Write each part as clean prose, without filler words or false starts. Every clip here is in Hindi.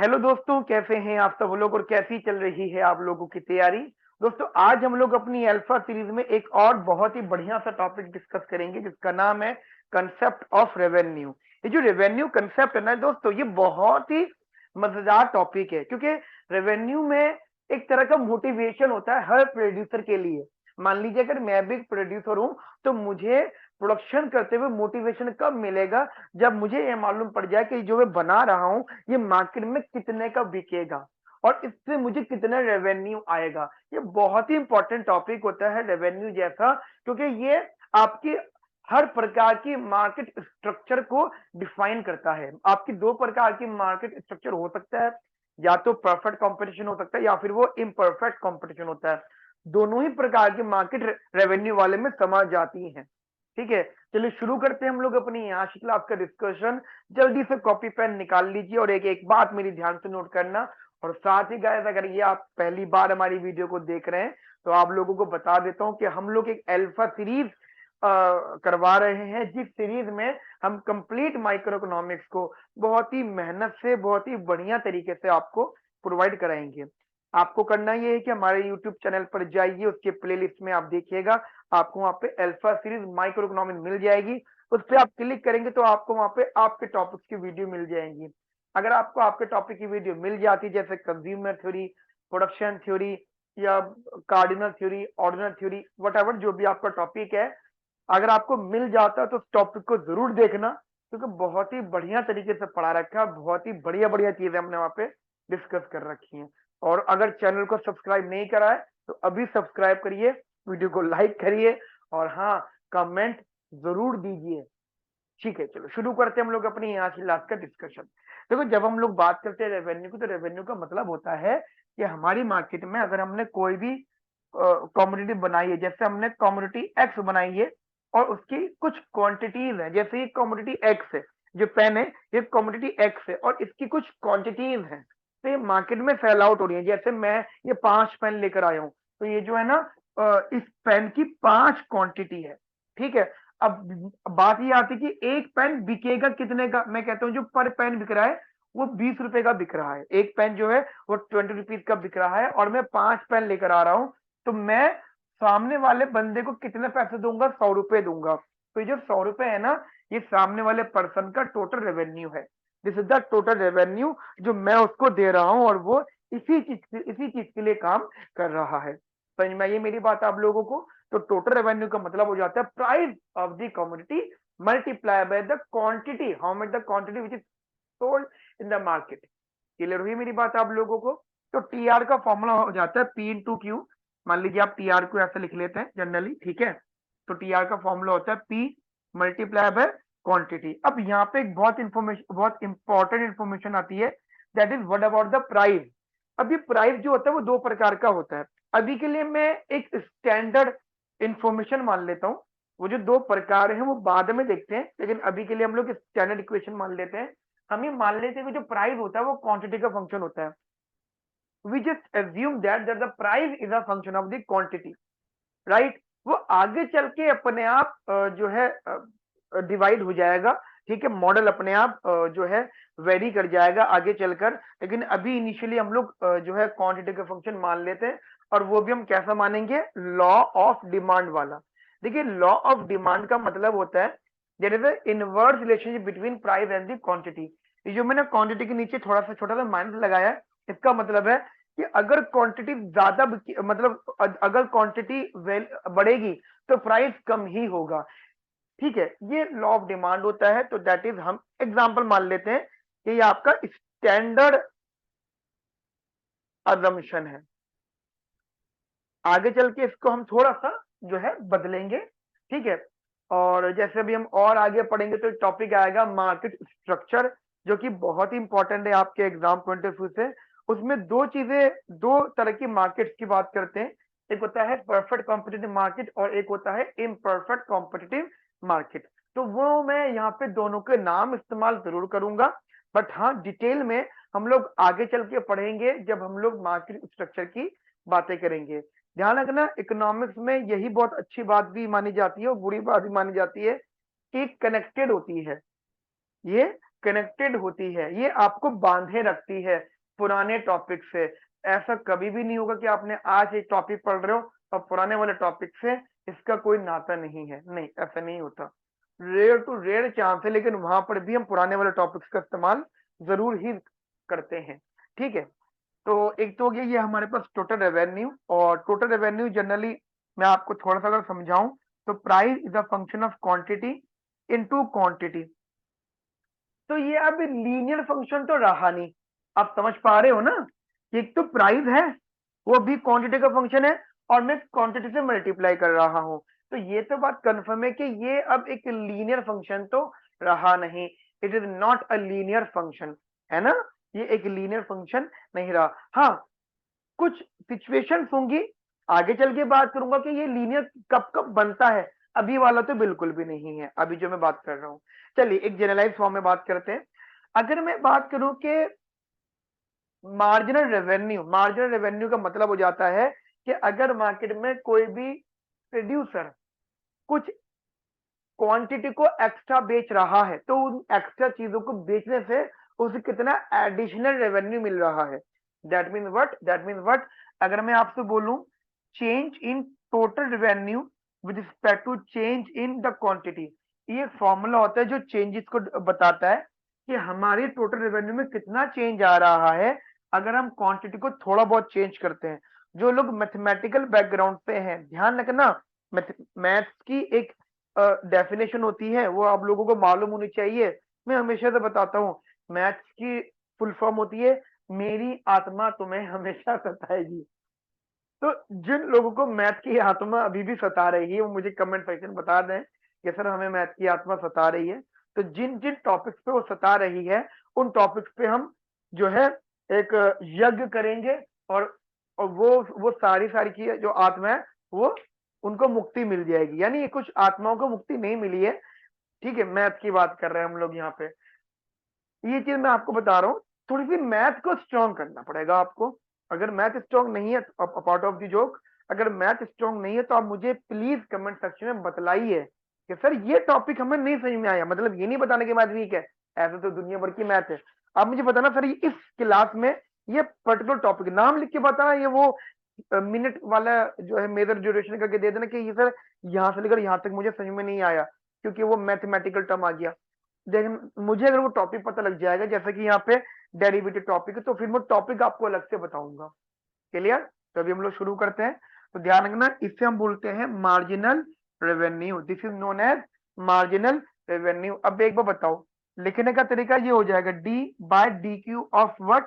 हेलो दोस्तों, कैसे हैं आप सब लोग और कैसी चल रही है आप लोगों की तैयारी। दोस्तों, आज हम लोग अपनी अल्फा सीरीज में एक और बहुत ही बढ़िया सा टॉपिक डिस्कस करेंगे जिसका नाम है कंसेप्ट ऑफ रेवेन्यू। ये जो रेवेन्यू कंसेप्ट है ना दोस्तों, ये बहुत ही मजेदार टॉपिक है क्योंकि रेवेन्यू में एक तरह का मोटिवेशन होता है हर प्रोड्यूसर के लिए। मान लीजिए अगर मैं भी प्रोड्यूसर हूं तो मुझे प्रोडक्शन करते हुए मोटिवेशन कब मिलेगा, जब मुझे ये मालूम पड़ जाए कि जो मैं बना रहा हूं ये मार्केट में कितने का बिकेगा और इससे मुझे कितना रेवेन्यू आएगा। ये बहुत ही इंपॉर्टेंट टॉपिक होता है रेवेन्यू जैसा, क्योंकि ये आपकी हर प्रकार की मार्केट स्ट्रक्चर को डिफाइन करता है। आपकी दो प्रकार की मार्केट स्ट्रक्चर हो सकता है, या तो परफेक्ट कंपटीशन हो सकता है या फिर वो इम्परफेक्ट कंपटीशन होता है। दोनों ही प्रकार की मार्केट रेवेन्यू वाले में समझ जाती हैं। ठीक है, चलिए शुरू करते हैं हम लोग अपनी आज की क्लास का डिस्कशन। जल्दी से कॉपी पेन निकाल लीजिए और एक एक बात मेरी ध्यान से नोट करना। और साथ ही गाइस, अगर ये आप पहली बार हमारी वीडियो को देख रहे हैं तो आप लोगों को बता देता हूं कि हम लोग एक अल्फा सीरीज करवा रहे हैं, जिस सीरीज में हम कंप्लीट माइक्रो इकोनॉमिक्स को बहुत ही मेहनत से बहुत ही बढ़िया तरीके से आपको प्रोवाइड कराएंगे। आपको करना ये है कि हमारे यूट्यूब चैनल पर जाइए, उसके प्लेलिस्ट में आप देखिएगा, आपको वहां पे अल्फा सीरीज माइक्रो इकोनॉमिक्स मिल जाएगी। उस पर आप क्लिक करेंगे तो आपको वहां पे आपके टॉपिक्स की वीडियो मिल जाएंगी। अगर आपको आपके टॉपिक की वीडियो मिल जाती है, जैसे कंज्यूमर थ्योरी, प्रोडक्शन थ्योरी या cardinal theory, ordinal theory, what जो भी आपका टॉपिक है, अगर आपको मिल जाता है तो उस टॉपिक को जरूर देखना, क्योंकि बहुत ही बढ़िया तरीके से पढ़ा रखा है, बहुत ही बढ़िया बढ़िया चीजें हमने वहां पे डिस्कस कर रखी हैं। और अगर चैनल को सब्सक्राइब नहीं करा है तो अभी सब्सक्राइब करिए, वीडियो को लाइक करिए और हाँ, कमेंट जरूर दीजिए। ठीक है, चलो शुरू करते हैं हम लोग अपनी आज की लास्ट का डिस्कशन। देखो, जब हम लोग बात करते हैं रेवेन्यू की, तो रेवेन्यू का मतलब होता है कि हमारी मार्केट में अगर हमने कोई भी कमोडिटी बनाई है, जैसे हमने कमोडिटी एक्स बनाई है और उसकी कुछ क्वांटिटीज है, जैसे ये कमोडिटी एक्स है, जो पेन है ये कमोडिटी एक्स है और इसकी कुछ क्वांटिटीज है, तो ये मार्केट में सेल आउट हो रही है। जैसे मैं ये 5 पेन लेकर आया हूँ, तो ये जो है ना, इस पेन की 5 क्वांटिटी है। ठीक है, अब बात ये आती है कि एक पेन बिकेगा कितने का। मैं कहता हूँ जो पर पेन बिक रहा है वो 20 रुपए का बिक रहा है, एक पेन जो है वो 20 रुपीज का बिक रहा है और मैं 5 पेन लेकर आ रहा हूँ, तो मैं सामने वाले बंदे को कितने पैसे दूंगा? 100 रुपए दूंगा। तो ये जो 100 रुपए है ना, ये सामने वाले पर्सन का टोटल रेवेन्यू है। This is the total revenue जो मैं उसको दे रहा हूँ और वो इसी चीज के लिए काम कर रहा है। समझ में आई ये मेरी बात आप लोगों को? तो टोटल रेवेन्यू का मतलब हो जाता है price of the commodity multiply by the quantity, how much the quantity which is sold in the market. Clear हुई मेरी बात आप लोगों को? तो टीआर का फॉर्मूला हो जाता है पी इंटू क्यू। मान लीजिए आप टीआर को ऐसे लिख लेते हैं जनरली, ठीक है। तो टीआर का फॉर्मूला होता है पी मल्टीप्लाई बाय क्वांटिटी। अब यहाँ पे एक बहुत इंपॉर्टेंट इंफॉर्मेशन आती है, that is what about the price. अभी प्राइस जो होता है वो दो प्रकार का होता है। अभी के लिए मैं एक स्टैंडर्ड इंफॉर्मेशन मान लेता हूँ, वो जो दो प्रकार है वो बाद में देखते हैं, लेकिन अभी के लिए हम लोग स्टैंडर्ड इक्वेशन मान लेते हैं। हम ये मान लेते हैं कि जो प्राइस होता है वो क्वांटिटी का फंक्शन होता है। We just assume that the price is a function of the quantity, right. वो आगे चल के अपने आप जो है डिवाइड हो जाएगा। ठीक है, मॉडल अपने आप जो है वेरी कर जाएगा आगे चलकर, लेकिन अभी इनिशियली हम लोग जो है क्वांटिटी का फंक्शन मान लेते हैं। और वो भी हम कैसा मानेंगे? लॉ ऑफ डिमांड वाला। देखिए, लॉ ऑफ डिमांड का मतलब होता है there is a inverse relationship between price and the quantity. ये जो मैंने क्वांटिटी के नीचे थोड़ा सा छोटा सा माइनस लगाया है, इसका मतलब है कि अगर क्वांटिटी ज्यादा मतलब अगर क्वांटिटी बढ़ेगी तो प्राइस कम ही होगा। ठीक है, ये लॉ ऑफ डिमांड होता है। तो दैट इज, हम एग्जांपल मान लेते हैं कि ये आपका स्टैंडर्ड अजम्पशन है। आगे चल के इसको हम थोड़ा सा जो है बदलेंगे। ठीक है, और जैसे अभी हम और आगे पढ़ेंगे तो टॉपिक आएगा मार्केट स्ट्रक्चर, जो कि बहुत ही इंपॉर्टेंट है आपके एग्जाम पॉइंट ऑफ व्यू से। उसमें दो चीजें, दो तरह की मार्केट्स की बात करते हैं। एक होता है परफेक्ट कॉम्पिटिटिव मार्केट और एक होता है इम्परफेक्ट कॉम्पिटिटिव मार्केट। तो वो मैं यहाँ पे दोनों के नाम इस्तेमाल जरूर करूंगा, बट हाँ, डिटेल में हम लोग आगे चल के पढ़ेंगे जब हम लोग मार्केट स्ट्रक्चर की बातें करेंगे। ध्यान रखना, इकोनॉमिक्स में यही बहुत अच्छी बात भी मानी जाती है और बुरी बात भी मानी जाती है कि कनेक्टेड होती है। ये कनेक्टेड होती है, ये आपको बांधे रखती है पुराने टॉपिक से। ऐसा कभी भी नहीं होगा कि आपने आज एक टॉपिक पढ़ रहे हो और पुराने वाले टॉपिक से इसका कोई नाता नहीं है, नहीं, ऐसा नहीं होता। रेयर टू रेयर चांस है, लेकिन वहां पर भी हम पुराने वाले टॉपिक्स का इस्तेमाल जरूर ही करते हैं। ठीक है, तो एक तो हो गया ये हमारे पास टोटल रेवेन्यू। और टोटल रेवेन्यू जनरली मैं आपको थोड़ा सा अगर समझाऊं तो price is a function of quantity into quantity. तो ये अब लीनियर फंक्शन तो रहा नहीं, आप समझ पा रहे हो ना। एक तो प्राइस है, वो भी क्वांटिटी का फंक्शन है, और मैं क्वांटिटी से मल्टीप्लाई कर रहा हूं। तो ये तो बात कंफर्म है कि ये अब एक लीनियर फंक्शन तो रहा नहीं। It is not a linear function, है ना, ये एक लीनियर फंक्शन नहीं रहा। हाँ, कुछ सिचुएशंस होंगी, आगे चल के बात करूंगा कि ये लीनियर कब कब बनता है। अभी वाला तो बिल्कुल भी नहीं है, अभी जो मैं बात कर रहा हूं। चलिए एक जनरलाइज फॉर्म में बात करते हैं। अगर मैं बात करूं कि मार्जिनल रेवेन्यू का मतलब हो जाता है कि अगर मार्केट में कोई भी प्रोड्यूसर कुछ क्वांटिटी को एक्स्ट्रा बेच रहा है, तो उन एक्स्ट्रा चीजों को बेचने से उसे कितना एडिशनल रेवेन्यू मिल रहा है। दैट मीन व्हाट, अगर मैं आपसे बोलूं change in total revenue with respect to change in the quantity, ये फॉर्मूला होता है जो चेंजेस को बताता है कि हमारी टोटल रेवेन्यू में कितना चेंज आ रहा है अगर हम क्वांटिटी को थोड़ा बहुत चेंज करते हैं। जो लोग मैथमेटिकल बैकग्राउंड से हैं, ध्यान रखना, मैथ्स की एक डेफिनेशन होती है, वो आप लोगों को मालूम होनी चाहिए। मैं हमेशा से बताता हूँ, मैथ्स की फुल फॉर्म होती है मेरी आत्मा तुम्हें हमेशा सताएगी। तो जिन लोगों को मैथ की आत्मा अभी भी सता रही है वो मुझे कमेंट सेक्शन बता दें कि सर हमें मैथ की आत्मा सता रही है। तो जिन जिन टॉपिक्स पे वो सता रही है उन टॉपिक्स पे हम जो है एक यज्ञ करेंगे, और वो सारी सारी की जो आत्मा है वो उनको मुक्ति मिल जाएगी। यानी ये कुछ आत्माओं को मुक्ति नहीं मिली है, ठीक है, मैथ की बात कर रहे हैं हम लोग यहाँ पे। ये चीज मैं आपको बता रहा हूँ, थोड़ी सी मैथ को स्ट्रॉन्ग करना पड़ेगा आपको। अगर मैथ स्ट्रॉन्ग नहीं है, पार्ट ऑफ द जोक, अगर मैथ स्ट्रॉन्ग नहीं है तो आप मुझे प्लीज कमेंट सेक्शन में बताइए कि सर ये टॉपिक हमें नहीं समझ में आया। मतलब ये नहीं बताने के बाद वीक है, ऐसे तो दुनिया भर की मैथ है। आप मुझे बताना सर ये इस क्लास में ये पर्टिकुलर टॉपिक नाम लिख के बताना, ये वो मिनट वाला जो है मेजर ड्यूरेशन करके दे देना कि ये सर यहाँ से लेकर यहाँ तक मुझे समझ में नहीं आया क्योंकि वो मैथमेटिकल टर्म आ गया। देन मुझे अगर वो टॉपिक पता लग जाएगा, जैसे कि यहाँ पे डेरिवेटिव टॉपिक है, तो फिर मैं टॉपिक आपको अलग से बताऊंगा। क्लियर? तो अभी हम लोग शुरू करते हैं। तो ध्यान रखना, इसे हम बोलते हैं marginal revenue. This is known as marginal revenue. अब एक बार बताओ, लिखने का तरीका ये हो जाएगा D by D Q of what,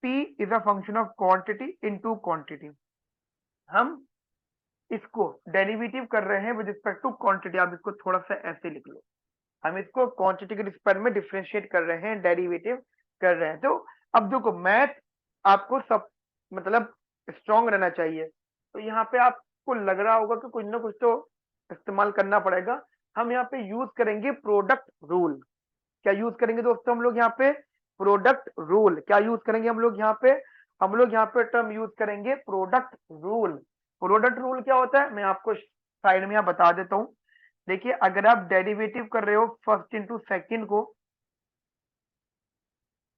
P is a function of quantity into quantity. हम इसको डेरिवेटिव कर रहे हैं विद रिस्पेक्ट टू क्वांटिटी, आप इसको थोड़ा सा ऐसे लिख लो। हम इसको क्वांटिटी के रिस्पेक्ट में डिफरेंशिएट कर रहे हैं, डेरिवेटिव कर रहे हैं। तो अब देखो मैथ आपको सब मतलब स्ट्रांग रहना चाहिए। तो यहाँ पे आपको लग रहा होगा कि कुछ ना कुछ तो इस्तेमाल करना पड़ेगा। हम यहाँ पे यूज करेंगे प्रोडक्ट रूल। क्या यूज करेंगे दोस्तों हम लोग यहाँ पे? Product rule. क्या यूज करेंगे हम लोग यहाँ पे? हम लोग यहाँ पे टर्म यूज करेंगे प्रोडक्ट रूल। प्रोडक्ट रूल क्या होता है मैं आपको साइड में यहाँ बता देता हूँ। देखिए अगर आप डेरिवेटिव कर रहे हो फर्स्ट इंटू सेकेंड को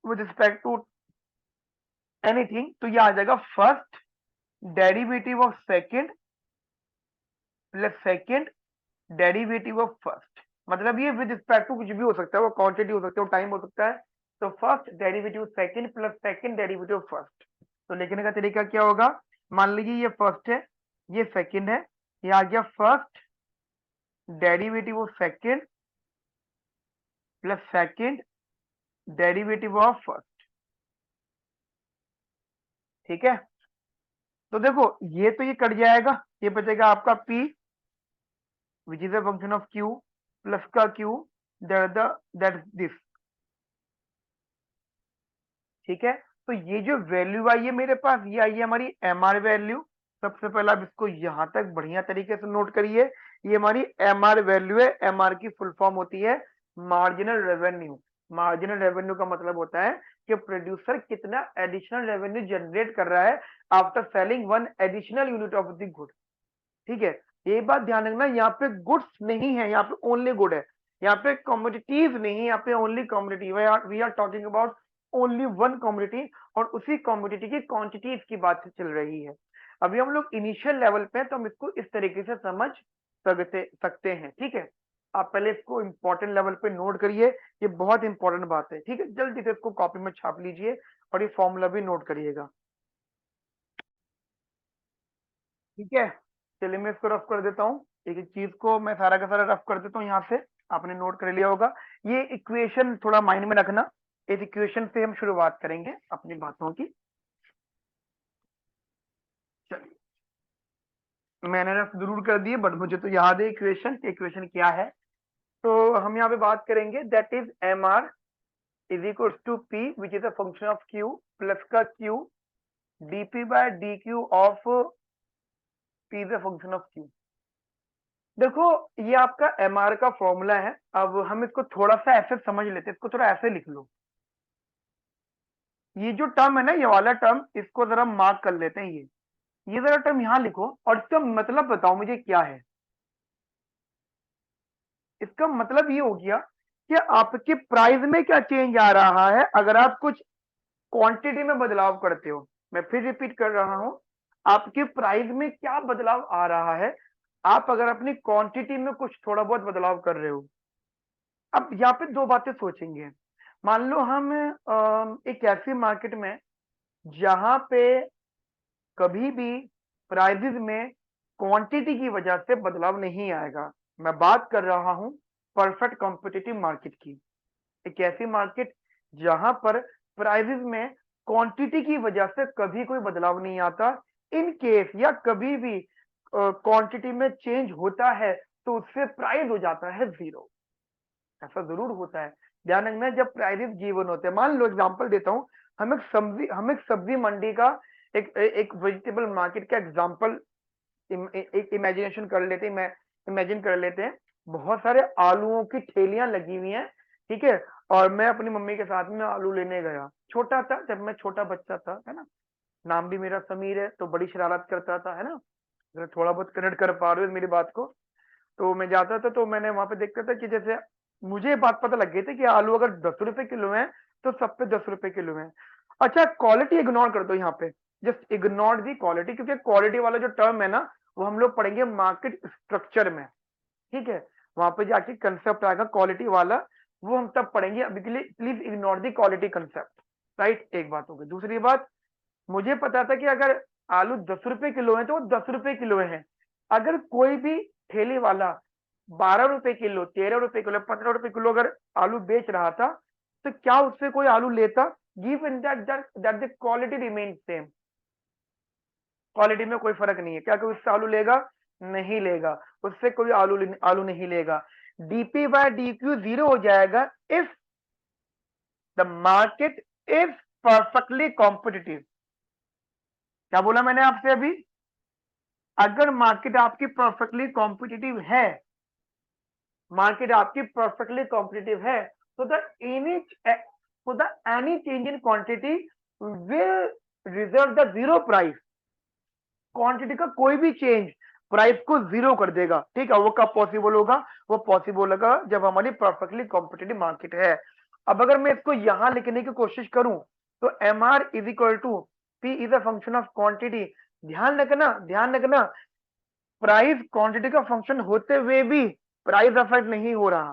विद रिस्पेक्ट टू एनीथिंग, तो ये आ जाएगा first derivative of second plus second derivative of first. मतलब ये विद रिस्पेक्ट टू कुछ भी हो सकता है, वो क्वांटिटी हो सकता है, वो टाइम हो सकता है। तो first derivative second plus second derivative first. तो लिखने का तरीका क्या होगा? मान लीजिए ये फर्स्ट है, ये सेकेंड है, ये आ गया first derivative of second plus second derivative of first. ठीक है, तो देखो ये तो ये कट जाएगा, ये बचेगा आपका p which is a function of q plus का q दैट दिस। ठीक है, तो ये जो वैल्यू आई है मेरे पास, ये आई है हमारी mr वैल्यू। सबसे पहले आप इसको यहां तक बढ़िया तरीके से नोट करिए, ये हमारी mr वैल्यू है। mr की फुल फॉर्म होती है मार्जिनल रेवेन्यू। मार्जिनल रेवेन्यू का मतलब होता है कि प्रोड्यूसर कितना एडिशनल रेवेन्यू जनरेट कर रहा है after selling one additional unit of the good. ठीक है, ये बात ध्यान रखना, यहाँ पे गुड्स नहीं है, यहाँ पे ओनली गुड है। यहाँ पे कॉमोडिटीज नहीं, यहाँ पे only commodity, we are talking about only one commodity, और उसी कॉमोडिटी की क्वांटिटीज की बात चल रही है। अभी हम लोग इनिशियल लेवल पे हैं, तो हम इसको इस तरीके से समझ सकते हैं, ठीक है। आप पहले इसको इंपॉर्टेंट लेवल पे नोट करिए, ये बहुत इंपॉर्टेंट बात है, ठीक है। जल्दी से इसको कॉपी में छाप लीजिए और ये फॉर्मूला भी नोट करिएगा, ठीक है। चलिए मैं इसको रफ कर देता हूँ, एक एक चीज को मैं सारा का सारा रफ कर देता हूँ यहाँ से, आपने नोट कर लिया होगा। ये इक्वेशन थोड़ा माइंड में रखना, इस इक्वेशन से हम शुरुआत करेंगे अपनी बातों की। चलिए मैंने रफ जरूर कर दिए, बट मुझे तो याद है इक्वेशन, इक्वेशन क्या है। तो हम यहाँ पे बात करेंगे, that is M R is equal to P which is a function of q plus का Q DP by D Q of p is a function of q. देखो ये आपका एम आर का फॉर्मूला है। अब हम इसको थोड़ा सा ऐसे समझ लेते हैं, इसको थोड़ा ऐसे लिख लो। ये जो टर्म है ना, ये वाला टर्म, इसको जरा मार्क कर लेते हैं। ये जरा टर्म यहाँ लिखो और इसका मतलब बताओ मुझे क्या है। इसका मतलब ये हो गया कि आपके प्राइस में क्या चेंज आ रहा है अगर आप कुछ क्वांटिटी में बदलाव करते हो। मैं फिर रिपीट कर रहा हूं, आपके प्राइस में क्या बदलाव आ रहा है आप अगर अपनी क्वांटिटी में कुछ थोड़ा बहुत बदलाव कर रहे हो। अब यहाँ पे दो बातें सोचेंगे। मान लो हम एक ऐसी मार्केट में जहां पे कभी भी प्राइसेस में क्वांटिटी की वजह से बदलाव नहीं आएगा। मैं बात कर रहा हूं परफेक्ट कॉम्पिटिटिव मार्केट की। एक ऐसी मार्केट जहां पर प्राइसेस में क्वांटिटी की वजह से कभी कोई बदलाव नहीं आता। इन केस या कभी भी क्वांटिटी में चेंज होता है तो उससे प्राइस हो जाता है जीरो। ऐसा जरूर होता है, ध्यान रखना। जब प्राइसेस गिवन होते हैं, मान लो एग्जांपल देता हूं, हम एक सब्जी मंडी का एक वेजिटेबल मार्केट का एग्जांपल एक इमेजिनेशन कर लेते हैं, मैं इमेजिन कर लेते हैं। बहुत सारे आलूओं की ठेलियां लगी हुई हैं, ठीक है। और मैं अपनी मम्मी के साथ में आलू लेने गया, छोटा था जब मैं छोटा बच्चा था, है ना। नाम भी मेरा समीर है, तो बड़ी शरारत करता था, है ना। अगर थोड़ा बहुत कनेक्ट कर पा रहे हो मेरी बात को। तो मैं जाता था, तो मैंने वहां पे देखता था कि जैसे मुझे बात पता लग गई थी कि आलू अगर 10 रुपए किलो है तो सब पे 10 रुपए किलो है। अच्छा क्वालिटी इग्नोर कर दो यहाँ पे, जस्ट इग्नोर दी क्वालिटी, क्योंकि क्वालिटी वाला जो टर्म है ना वो हम लोग पढ़ेंगे मार्केट स्ट्रक्चर में, ठीक है। वहां पे जाके कंसेप्ट आएगा क्वालिटी वाला, वो हम तब पढ़ेंगे। अभी के लिए please ignore the quality concept, right. एक बात हो गई। दूसरी बात, मुझे पता था कि अगर आलू 10 रुपए किलो है तो वो 10 रुपए किलो है। अगर कोई भी ठेली वाला 12 रुपए किलो, 13 रुपए किलो, 15 रुपए किलो अगर आलू बेच रहा था, तो क्या उससे कोई आलू लेता? Given that the quality remain same, quality में कोई फर्क नहीं है, क्या कोई उससे आलू लेगा? नहीं लेगा, उससे कोई आलू नहीं लेगा। DP by D Q zero हो जाएगा if the market is perfectly competitive. क्या बोला मैंने आपसे अभी? अगर मार्केट आपकी परफेक्टली कॉम्पिटिटिव है, मार्केट आपकी परफेक्टली कॉम्पिटिटिव है, तो the any change in quantity will reserve the zero price. Quantity का कोई भी चेंज प्राइस को जीरो कर देगा, ठीक है। वो कब पॉसिबल होगा? वो पॉसिबल होगा जब हमारी परफेक्टली कॉम्पिटिटिव मार्केट है। अब अगर मैं इसको यहां लिखने की कोशिश करूं, तो M R is equal to P is a function of quantity. ध्यान रखना, ध्यान रखना, प्राइस क्वांटिटी का फंक्शन होते हुए भी प्राइस अफेक्ट नहीं हो रहा।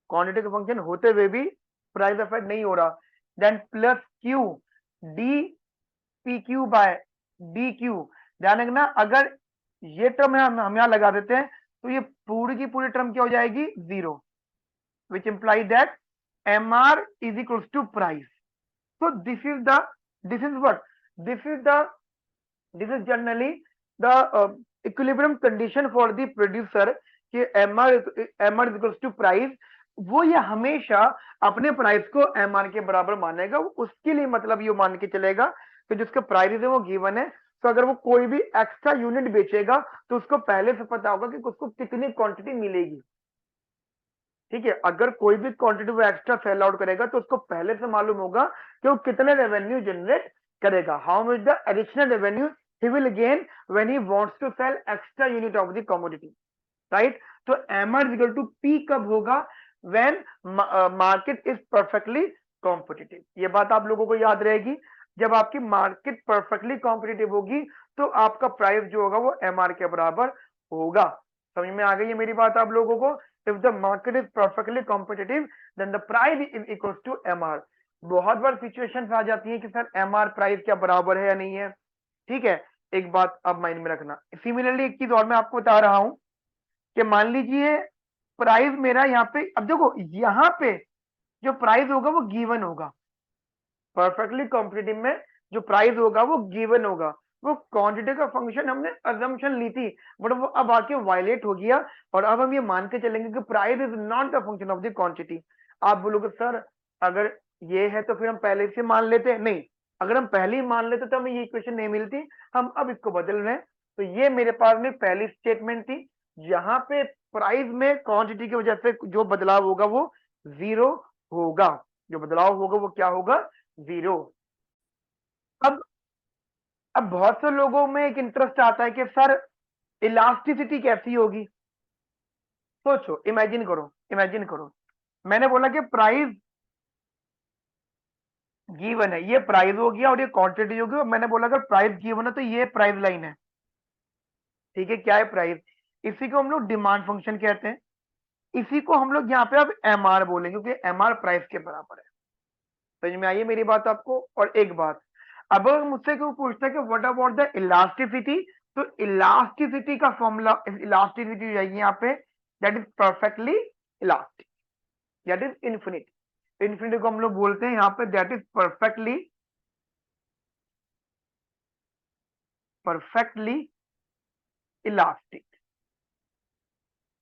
क्वांटिटी का फंक्शन होते हुए भी प्राइस अफेक्ट नहीं हो रहा। Then plus Q D P Q by D Q. ध्यान रखना, अगर ये टर्म हम यहाँ लगा देते हैं तो ये पूरी की पूरी टर्म क्या हो जाएगी? Zero, which imply that M R is equal to price. So this is what this is the this is generally the equilibrium condition for the producer कि M R equals to price. वो ये हमेशा अपने प्राइस को एम आर के बराबर मानेगा। उसके लिए मतलब ये मान के चलेगा कि जिसका प्राइस है वो गिवन है, तो अगर वो कोई भी एक्स्ट्रा यूनिट बेचेगा तो उसको पहले से पता होगा कि उसको कितनी क्वांटिटी मिलेगी, ठीक है। अगर कोई भी क्वांटिटी वो एक्स्ट्रा सेल आउट करेगा तो उसको पहले से मालूम होगा कि वो कितने रेवेन्यू जनरेट करेगा, how much the additional revenue he will gain when he wants to sell extra unit of the commodity, right. तो M R equal to p कब होगा? When market is perfectly competitive. ये बात आप लोगों को याद रहेगी, जब आपकी मार्केट परफेक्टली कॉम्पिटिटिव होगी तो आपका प्राइस जो होगा वो एम आर के बराबर होगा। समझ में आ गई है मेरी बात आप लोगों को? If the market is perfectly competitive then the price is equal to M R. बहुत बार सिचुएशन आ जाती है कि सर एम आर प्राइस क्या बराबर है या नहीं है, ठीक है। एक बात आप माइंड में रखना। सिमिलरली एक चीज और मैं आपको बता रहा हूं कि मान लीजिए प्राइस मेरा यहाँ पे, अब देखो यहाँ पे जो प्राइस होगा वो गिवन होगा, परफेक्टली कॉम्पिटिटिव में जो प्राइस होगा वो गिवन होगा। वो क्वांटिटी का फंक्शन हमने अजम्पशन ली थी, बट वो अब आके वायलेट हो गया, और अब हम ये मान के चलेंगे कि price is not the function of the quantity. आप बोलोगे सर अगर ये है तो फिर हम पहले से मान लेते, नहीं, अगर हम पहले ही मान लेते तो हमें ये इक्वेशन नहीं मिलती, हम अब इसको बदल रहे हैं। तो ये मेरे पास में पहली स्टेटमेंट थी, जहां पे प्राइस में क्वांटिटी की वजह से जो बदलाव होगा वो जीरो होगा, जो बदलाव होगा वो क्या होगा? जीरो। अब बहुत से लोगों में एक इंटरेस्ट आता है कि सर इलास्टिसिटी कैसी होगी। सोचो, इमेजिन करो, इमेजिन करो, मैंने बोला कि प्राइस गिवन है, ये प्राइस हो गया और ये क्वांटिटी होगी, और मैंने बोला अगर प्राइस गिवन है तो ये प्राइस लाइन है, ठीक है। क्या है? प्राइस। इसी को हम लोग डिमांड फंक्शन कहते हैं, इसी को हम लोग यहाँ पे अब एम आर बोलेंगे क्योंकि एम आर प्राइस के बराबर है। समझ में आई है मेरी बात आपको? और एक बात, अब अगर मुझसे कोई पूछता है कि व्हाट अबाउट द इलास्टिसिटी, तो इलास्टिसिटी का फॉर्मूला, इलास्टिसिटी हो जाएगी यहाँ पे, that is perfectly elastic, that is infinity. Infinity को हम लोग बोलते हैं यहाँ पे that is perfectly elastic,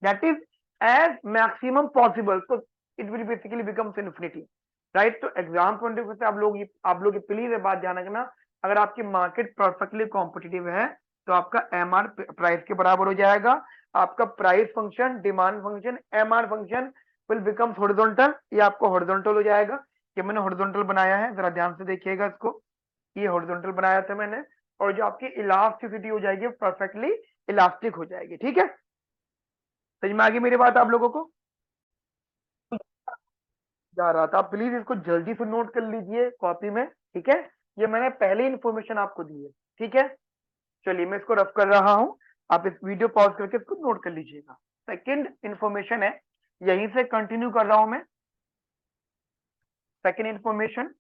that is as maximum possible, तो it will basically becomes infinity, right. तो एग्जाम पॉइंट ऑफ व्यू से आप लोग प्लीज ये बात ध्यान रखना, अगर आपकी मार्केट परफेक्टली कॉम्पिटिटिव है तो आपका एम आर प्राइस के बराबर हो जाएगा, आपका price function, demand function, M R function will becomes horizontal, ये आपको हॉरिजॉन्टल हो जाएगा। ये मैंने हॉरिजॉन्टल बनाया है, जरा ध्यान से देखिएगा इसको, ये हॉरिजॉन्टल बनाया था मैंने, और जो आपकी इलास्टिसिटी हो जाएगी परफेक्टली इलास्टिक हो जाएगी, ठीक है। समझ में आ गई मेरी बात आप लोगों को? जा रहा था, प्लीज इसको जल्दी से नोट कर लीजिए कॉपी में, ठीक है। ये मैंने पहले इन्फॉर्मेशन आपको दी है, ठीक है। चलिए मैं इसको रफ कर रहा हूं, आप इस वीडियो पॉज करके इसको नोट कर लीजिएगा। सेकंड इन्फॉर्मेशन है, यहीं से कंटिन्यू कर रहा हूं मैं। सेकंड इन्फॉर्मेशन,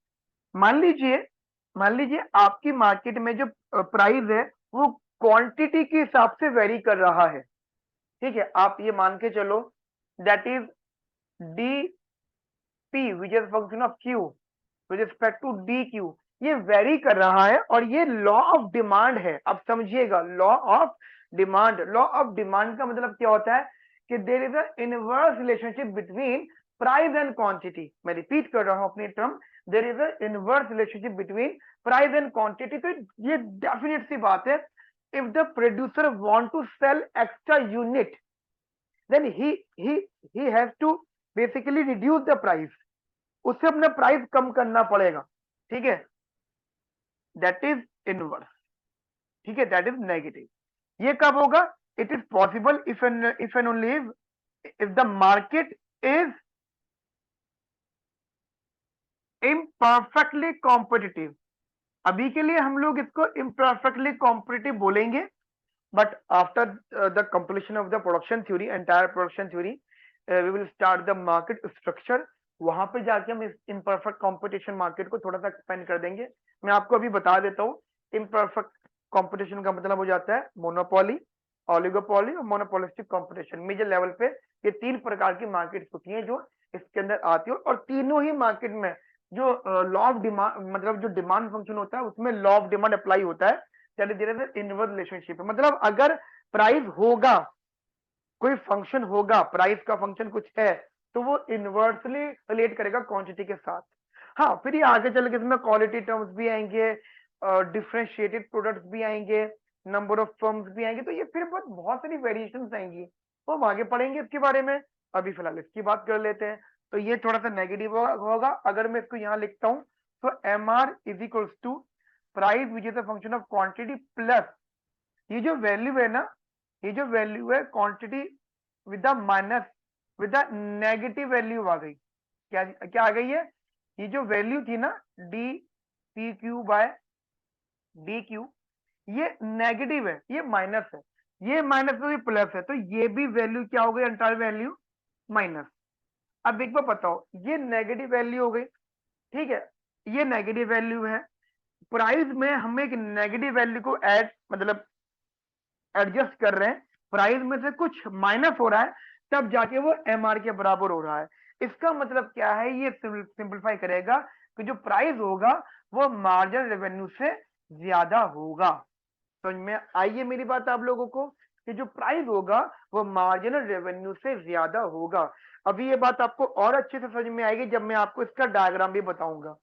मान लीजिए, आपकी मार्केट में जो प्राइस है वो क्वांटिटी के हिसाब से वेरी कर रहा है, ठीक है। आप ये मान के चलो that is D P which is function of Q with respect to D Q, ये वेरी कर रहा है, और ये लॉ ऑफ डिमांड है। अब समझिएगा, law of demand, law of demand का मतलब क्या होता है कि there is a inverse relationship between price and quantity. मैं रिपीट कर रहा हूं अपनी term, there is a inverse relationship between price and quantity. तो ये डेफिनेट सी बात है, if the producer want to sell extra unit then he has to basically reduce the price, उससे अपना प्राइस कम करना पड़ेगा, ठीक है। दैट इज इनवर्स, ठीक है, दैट इज नेगेटिव। ये कब होगा? It is possible if and only if the market is imperfectly competitive. अभी के लिए हम लोग इसको इम्परफेक्टली कॉम्पिटिटिव बोलेंगे, but after the completion of the production theory, entire production theory, we will start the market structure. वहां पे जाके हम इस इम्परफेक्ट कंपटीशन मार्केट को थोड़ा सा एक्सपेंड कर देंगे। मैं आपको अभी बता देता हूँ, इम्परफेक्ट कंपटीशन का मतलब हो जाता है मोनोपोली, ऑलिगोपोली और मोनोपोलिस्टिक कंपटीशन। मेजर लेवल पे ये तीन प्रकार की मार्केट होती हैं जो इसके अंदर आती है, और तीनों ही मार्केट में जो लॉ ऑफ डिमांड, मतलब जो डिमांड फंक्शन होता है उसमें लॉ ऑफ डिमांड अप्लाई होता है, इनवर्स रिलेशनशिप है। मतलब अगर प्राइस होगा, कोई फंक्शन होगा, प्राइस का फंक्शन कुछ है, तो वो इनवर्सली रिलेट करेगा क्वांटिटी के साथ। हाँ, फिर ये आगे चल के इसमें क्वालिटी टर्म्स भी आएंगे, डिफरेंशिएटेड प्रोडक्ट्स भी आएंगे, नंबर ऑफ फर्म्स भी आएंगे, तो ये फिर बहुत सारी वेरिएशंस आएंगी, तो हम आगे पढ़ेंगे इसके बारे में। अभी फिलहाल इसकी बात कर लेते हैं। तो ये थोड़ा सा नेगेटिव होगा, अगर मैं इसको यहाँ लिखता हूँ तो M R is equals to price which is a function of quantity plus, ये जो वैल्यू है ना, ये जो वैल्यू है quantity with the minus, with the negative value आ गई। क्या क्या आ गई है? ये जो वैल्यू थी ना D P Q by D Q, ये नेगेटिव है, ये माइनस है, ये माइनस में भी प्लस है, तो ये भी वैल्यू क्या हो गई? Entire value minus. अब एक बार बताओ, ये नेगेटिव वैल्यू हो गई, ठीक है, ये नेगेटिव वैल्यू है, प्राइस में हम एक नेगेटिव वैल्यू को ऐड मतलब एडजस्ट कर रहे हैं, प्राइस में से कुछ माइनस हो रहा है, तब जाके वो एमआर के बराबर हो रहा है। इसका मतलब क्या है? ये सिंपलीफाई करेगा कि जो प्राइस होगा वो मार्जिनल रेवेन्यू से ज्यादा होगा। समझ में आइए मेरी बात आप लोगों को, कि जो प्राइस होगा वो मार्जिनल रेवेन्यू से ज्यादा होगा। अभी ये बात आपको और अच्छे से समझ में आएगी जब मैं आपको इसका डायग्राम भी बताऊंगा,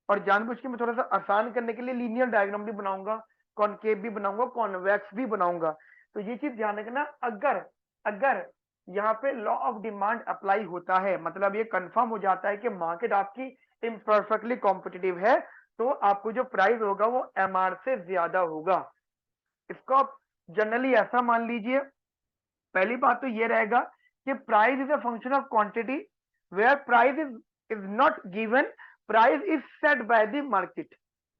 और जानबूझ के मैं थोड़ा सा आसान करने के लिए लीनियर डायग्राम भी बनाऊंगा, कॉनकेव भी बनाऊंगा, कॉन्वेक्स भी बनाऊंगा। तो ये चीज ध्यान रखना, अगर अगर यहाँ पे लॉ ऑफ डिमांड अप्लाई होता है, मतलब ये कंफर्म हो जाता है कि मार्केट आपकी इम्परफेक्टली कॉम्पिटिटिव है, तो आपको जो प्राइस होगा वो एमआर से ज्यादा होगा। इसको आप जनरली ऐसा मान लीजिए, पहली बात तो ये रहेगा कि price is a function of quantity, where price is not given, price is set by the market.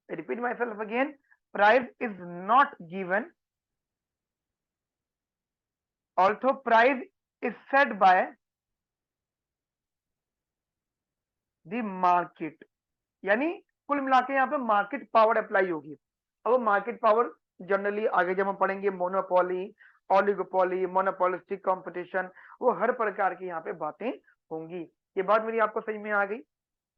Repeat myself again, price is not given, also price is set by the market. यानी कुल मिला के यहाँ पे मार्केट पावर अप्लाई होगी। अब वो मार्केट पावर जनरली आगे जब हम पढ़ेंगे मोनोपोली, ऑलिगोपोली, मोनोपोलिस्टिक कंपटीशन, वो हर प्रकार की यहाँ पे बातें होंगी। ये बात मेरी आपको समझ में आ गई?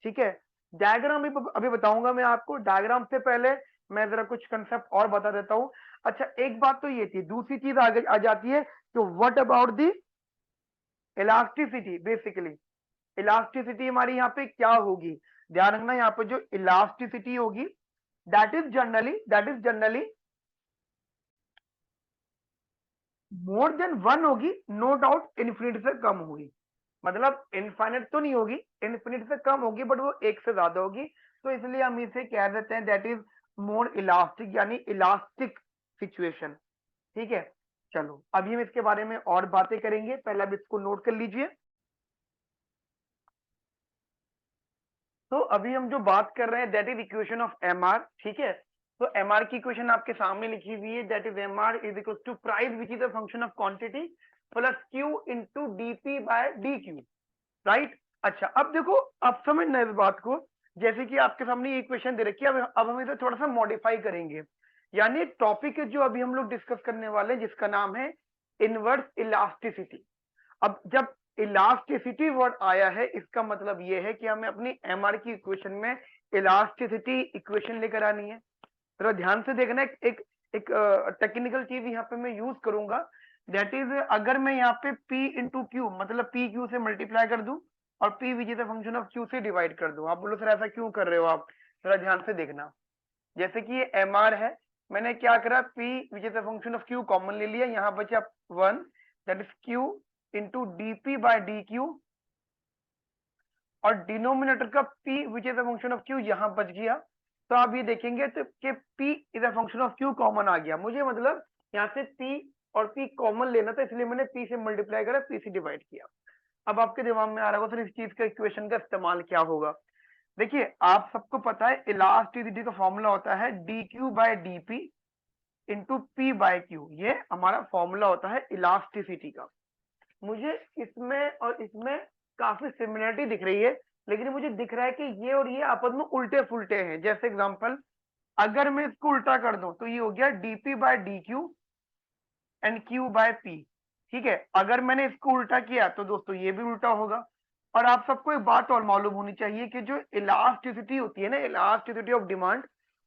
ठीक है, डायग्राम अभी बताऊंगा मैं आपको। डायग्राम से पहले मैं जरा कुछ कंसेप्ट और बता देता हूं। अच्छा, एक बात तो ये थी, दूसरी चीज आगे आ जाती है, तो what about the elasticity. Basically elasticity हमारी यहाँ पे क्या होगी? ध्यान रखना, यहाँ पे जो इलास्टिसिटी होगी that is generally more than one होगी, नो डाउट इन्फिनिट से कम होगी। मतलब इनफाइनाइट तो नहीं होगी, इन्फिनिट से कम होगी, बट वो एक से ज्यादा होगी, तो इसलिए हम इसे कह देते हैं दैट इज मोर इलास्टिक, यानी इलास्टिक सिचुएशन। ठीक है, चलो अभी हम इसके बारे में और बातें करेंगे, पहले अब इसको नोट कर लीजिए। तो अभी हम जो बात कर रहे हैं that is equation of MR. ठीक है, तो एमआर की इक्वेशन आपके सामने लिखी हुई है, that is MR is equal to price which is a function of quantity plus Q into DP by D Q. Right. अच्छा, अब देखो, अब समझना इस बात को, जैसे कि आपके सामने ये इक्वेशन दे रखी है, अब हम इसे थोड़ा सा मॉडिफाई करेंगे। यानी टॉपिक जो अभी हम लोग डिस्कस करने वाले हैं जिसका नाम है इनवर्स इलास्टिसिटी। अब जब इलास्टिसिटी वर्ड आया है, इसका मतलब यह है कि हमें अपनी एमआर की इक्वेशन में इलास्टिसिटी इक्वेशन लेकर आनी है। जरा ध्यान से देखना, एक टेक्निकल चीज यहाँ पे मैं यूज करूंगा, दैट इज अगर मैं यहाँ पे P इंटू क्यू, मतलब P क्यू से मल्टीप्लाई कर दूं और P which is function of Q से डिवाइड कर दूं। आप बोलो सर ऐसा क्यों कर रहे हो आप? जरा ध्यान से देखना, जैसे कि ये MR है, मैंने क्या करा, P which is function of Q common ले लिया, यहाँ बचा 1, that is Q into DP by DQ, और डिनोमिनेटर का P which is function of Q यहाँ बच गया। तो आप ये देखेंगे तो कि P is a function of Q common आ गया, मुझे मतलब यहाँ से P और P कॉमन लेना था, इसलिए मैंने P से मल्टीप्लाई करा, P से डिवाइड किया। अब आपके दिमाग में आ रहा होगा सर इस चीज का इक्वेशन का इस्तेमाल क्या होगा? देखिए, आप सबको पता है इलास्टिसिटी का फॉर्मूला होता है D Q by D P into P by Q, ये हमारा फॉर्मूला होता है इलास्टिसिटी का। मुझे इसमें और इसमें काफी सिमिलरिटी दिख रही है, लेकिन मुझे दिख रहा है कि ये और ये आपस में उल्टे फुलटे हैं। जैसे एग्जांपल, अगर मैं इसको उल्टा कर दूं तो ये हो गया DP by D Q and Q by P. ठीक है, अगर मैंने इसको उल्टा किया तो दोस्तों ये भी उल्टा होगा। और आप सबको एक बात और मालूम होनी चाहिए कि जो इलास्टिसिटी होती है ना, इलास्टिसिटी ऑफ डिमांड,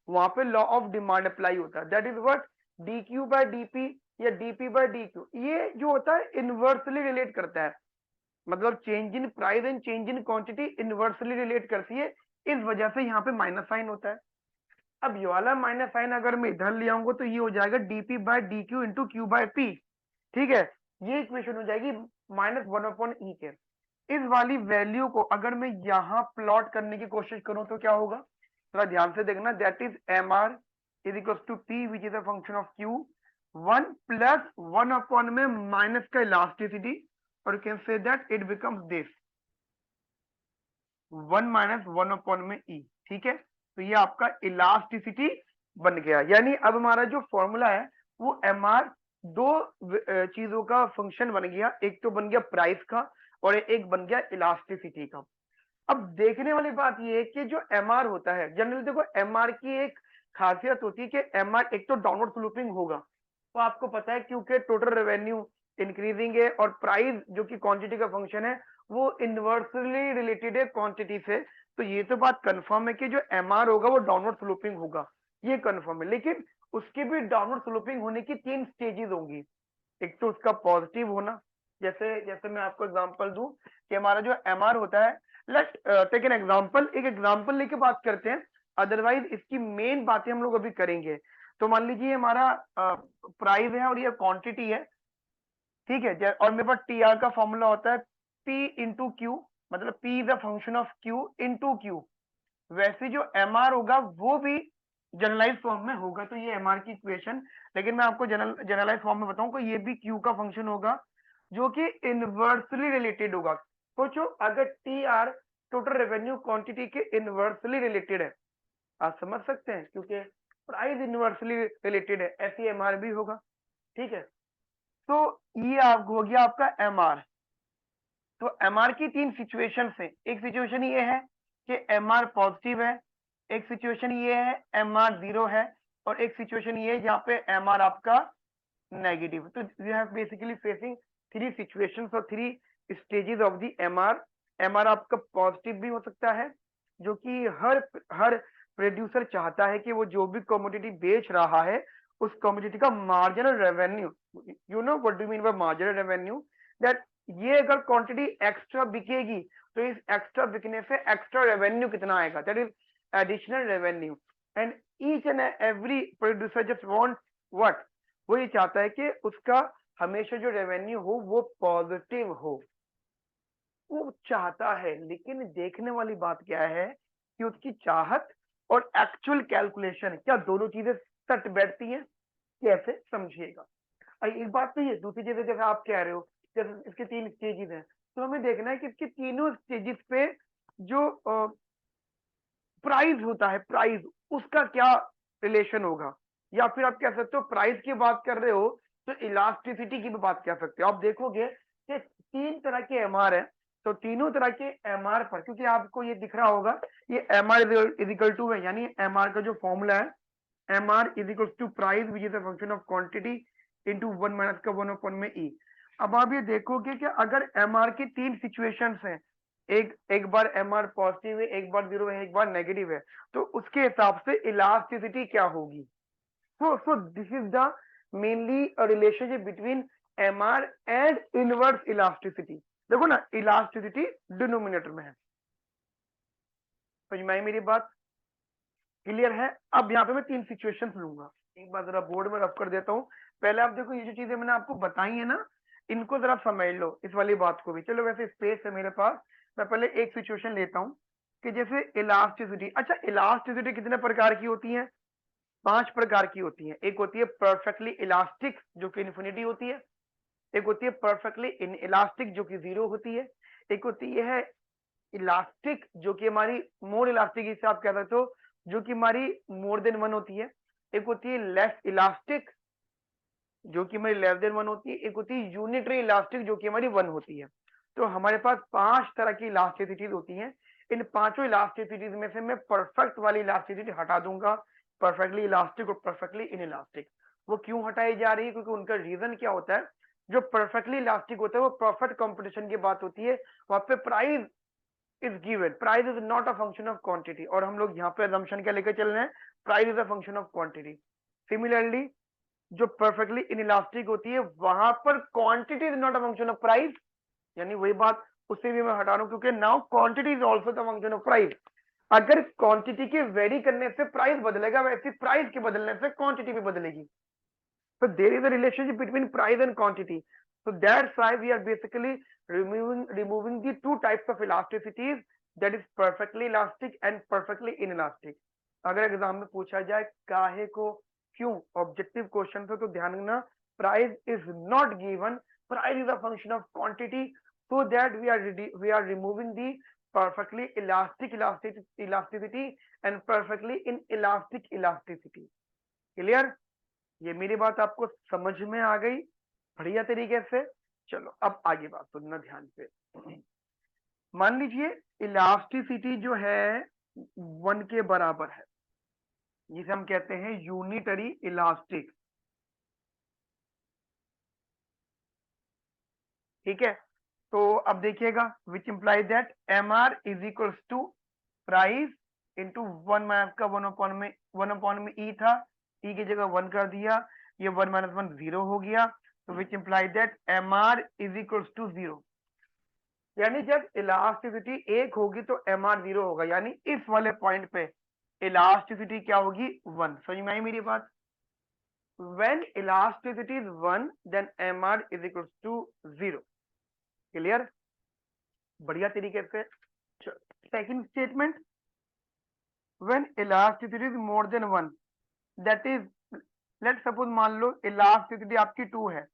वहां पे लॉ ऑफ डिमांड अप्लाई होता है, that is what D Q by DP या डीपी बाय डी क्यू, ये जो होता है इनवर्सली रिलेट करता है। मतलब change in price and change in quantity inversely relate करती है, इस वजह से यहाँ पे माइनस साइन होता है। अब ये वाला माइनस साइन अगर मैं इधर ले आऊंगा तो ये हो जाएगा DP by D Q into Q by P. ठीक है, ये इक्वेशन हो जाएगी -1/e के। इस वाली वैल्यू को अगर मैं यहाँ प्लॉट करने की कोशिश करूं तो क्या होगा? थोड़ा ध्यान से देखना, that is M R is equal to P which is a function of Q, 1 + 1 upon में माइनस का इलास्टिसिटी, और you can say that it becomes this 1 - 1 में ई, ठीक है। तो ये आपका इलास्टिसिटी बन गया, यानी अब हमारा जो फॉर्मूला है वो एम आर दो चीजों का फंक्शन बन गया, एक तो बन गया प्राइस का और एक बन गया इलास्टिसिटी का। अब देखने वाली बात ये है कि जो एम आर होता है, जनरली देखो एम आर की एक खासियत होती है कि एम आर एक तो डाउनवर्ड स्लोपिंग होगा, तो आपको पता है क्योंकि टोटल रेवेन्यू इंक्रीजिंग है और प्राइस जो कि क्वांटिटी का फंक्शन है वो इनवर्सली रिलेटेड है क्वांटिटी से, तो ये तो बात कंफर्म है कि जो एम आर होगा वो डाउनवर्ड स्लोपिंग होगा, ये कंफर्म है। लेकिन उसके भी डाउनवर्ड स्लोपिंग होने की 3 स्टेजेस होंगी। एक तो उसका पॉजिटिव होना, जैसे जैसे मैं आपको एग्जांपल दूं कि हमारा जो एम आर होता है, लेट टेक एन एग्जांपल, एक एग्जांपल लेके बात करते हैं, अदरवाइज इसकी मेन बातें हम लोग अभी करेंगे। तो मान लीजिए हमारा प्राइस है और ये क्वांटिटी है, ठीक है, और मेरे पास टी आर का फॉर्मूला होता है पी इंटू क्यू, मतलब P is a function of Q into Q. वैसे जो एम आर होगा वो भी जनरलाइज फॉर्म में होगा, तो ये एम आर की इक्वेशन, लेकिन मैं आपको जनरलाइज फॉर्म में बताऊं कि ये भी क्यू का फंक्शन होगा जो कि इनवर्सली रिलेटेड होगा। सोचो अगर T R total revenue quantity के इनवर्सली रिलेटेड है, आप समझ सकते हैं, क्योंकि प्राइस इनवर्सली रिलेटेड है, ऐसी एम आर भी होगा, ठीक है। तो ये आपको हो गया आपका एम आर। तो एम आर की 3 सिचुएशन है, एक सिचुएशन ये है कि एम आर पॉजिटिव है, एक सिचुएशन ये है एम आर 0 है, और एक सिचुएशन ये है जहाँ पे एम आर आपका नेगेटिव। तो we have basically facing 3 situations और 3 stages of the M R. M R आपका पॉजिटिव भी हो सकता है, जो कि हर हर प्रोड्यूसर चाहता है कि वो जो भी कमोडिटी बेच रहा है उस कमोडिटी का marginal revenue, you know what do mean by marginal revenue, that ये अगर क्वांटिटी एक्स्ट्रा बिकेगी तो इस एक्स्ट्रा बिकने से एक्स्ट्रा रेवेन्यू कितना आएगा, that is additional revenue. And each and every producer just want what, वो ये चाहता है कि उसका हमेशा जो रेवेन्यू हो वो पॉजिटिव हो, वो चाहता है। लेकिन देखने वाली बात क्या है कि उसकी चाहत और एक्चुअल कैलकुलेशन क्या दोनों चीजें सट बैठती हैं, कैसे समझिएगा। एक बात तो ये, दूसरी चीज जैसे आप कह रहे हो जैसे इसके 3 स्टेजेस हैं, तो हमें देखना है कि इसके तीनों स्टेजेस पे जो प्राइस होता है, प्राइस उसका क्या रिलेशन होगा, या फिर आप कह सकते हो प्राइस की बात कर रहे हो तो इलास्टिसिटी की भी बात कर सकते हो। आप देखोगे कि 3 तरह के एमआर है, तो तीनों तरह के एमआर पर, क्योंकि आपको ये दिख रहा होगा ये एमआर इज इक्वल टू है, यानी एमआर का जो फॉर्मूला है M R is equal to price which is a function of quantity into 1 minus का 1 अपॉन में ई। अब आप ये देखोगे कि अगर एम आर की 3 सिचुएशंस हैं, एक एक बार एम आर पॉजिटिव है, एक बार 0 है, एक बार नेगेटिव है, तो उसके हिसाब से इलास्टिसिटी क्या होगी। so this is the mainly a relationship between MR and inverse elasticity। देखो ना इलास्टिसिटी डिनोमिनेटर में है, समझ में आई मेरी बात, क्लियर है। अब यहाँ पे मैं 3 सिचुएशंस लूंगा, एक बार जरा बोर्ड में रफ कर देता हूँ। पहले आप देखो ये जो चीजें मैंने आपको बताई है ना, इनको जरा समझ लो इस वाली बात को भी। चलो वैसे स्पेस है मेरे पास, मैं पहले एक सिचुएशन लेता हूँ कि जैसे इलास्टिसिटी, अच्छा इलास्टिसिटी कितने प्रकार की होती है, 5 प्रकार की होती है। एक होती है परफेक्टली इलास्टिक जो कि इन्फिनिटी होती है, एक होती है परफेक्टली इन इलास्टिक जो कि 0 होती है, एक होती है इलास्टिक जो कि हमारी मोर इलास्टिक जिसे आप कह सकते हो जो कि हमारी मोर देन 1 होती है, एक होती है लेस इलास्टिक जो कि हमारी लेस देन 1 होती है, एक होती है यूनिटरी इलास्टिक जो कि हमारी 1 होती है। तो हमारे पास 5 तरह की इलास्टिसिटीज होती हैं। इन पांचों इलास्टिसिटीज में से मैं परफेक्ट वाली इलास्टिसिटी हटा दूंगा, परफेक्टली इलास्टिक और परफेक्टली इन इलास्टिक। वो क्यों हटाई जा रही है, क्योंकि उनका रीजन क्या होता है, जो परफेक्टली इलास्टिक होता है वो परफेक्ट कंपटीशन की बात होती है, वहां पे price is given, price is not a function of quantity, और हम लोग यहाँ पे assumption क्या लेकर चल रहे हैं, price is a function of quantity. Similarly जो परफेक्टली इनइलास्टिक होती है वहां पर quantity is not a function of price, यानी वही बात उससे भी मैं हटा रहा हूं, क्योंकि now quantity is also the function of price. अगर क्वांटिटी के वेरी करने से प्राइस बदलेगा, वैसे प्राइस के बदलने से क्वांटिटी भी बदलेगी। So there is a relationship between price and quantity. So that's why we are basically removing the 2 types of elasticities, that is perfectly elastic and perfectly inelastic। अगर एग्जाम में पूछा जाए काहे को क्यों ऑब्जेक्टिव क्वेश्चन तो ध्यान रखना, price is not given price is a function of quantity, so that we are removing the perfectly elasticity and perfectly inelastic elasticity. Clear? ये मेरी बात आपको समझ में आ गई बढ़िया तरीके से? चलो अब आगे बात सुनना ध्यान से। मान लीजिए इलास्टिसिटी जो है 1 के बराबर है, जिसे हम कहते हैं यूनिटरी इलास्टिक। ठीक है, तो अब देखिएगा which imply that M R is equals to price into 1 minus का 1 अपॉन में ई था, ई की जगह 1 कर दिया, ये 1 माइनस 1 0 हो गया, तो which imply that M R is equals to 0। यानी जब इलास्टिसिटी 1 होगी तो एम आर 0 होगा, यानी इस वाले पॉइंट पे इलास्टिसिटी क्या होगी? 1। समझ में आई मेरी बात? when elasticity is 1 then mr is equals to 0। Clear? बढ़िया तरीके से। Second statement, when elasticity is more than 1, that is let's suppose मान लो इलास्टिसिटी आपकी 2 है,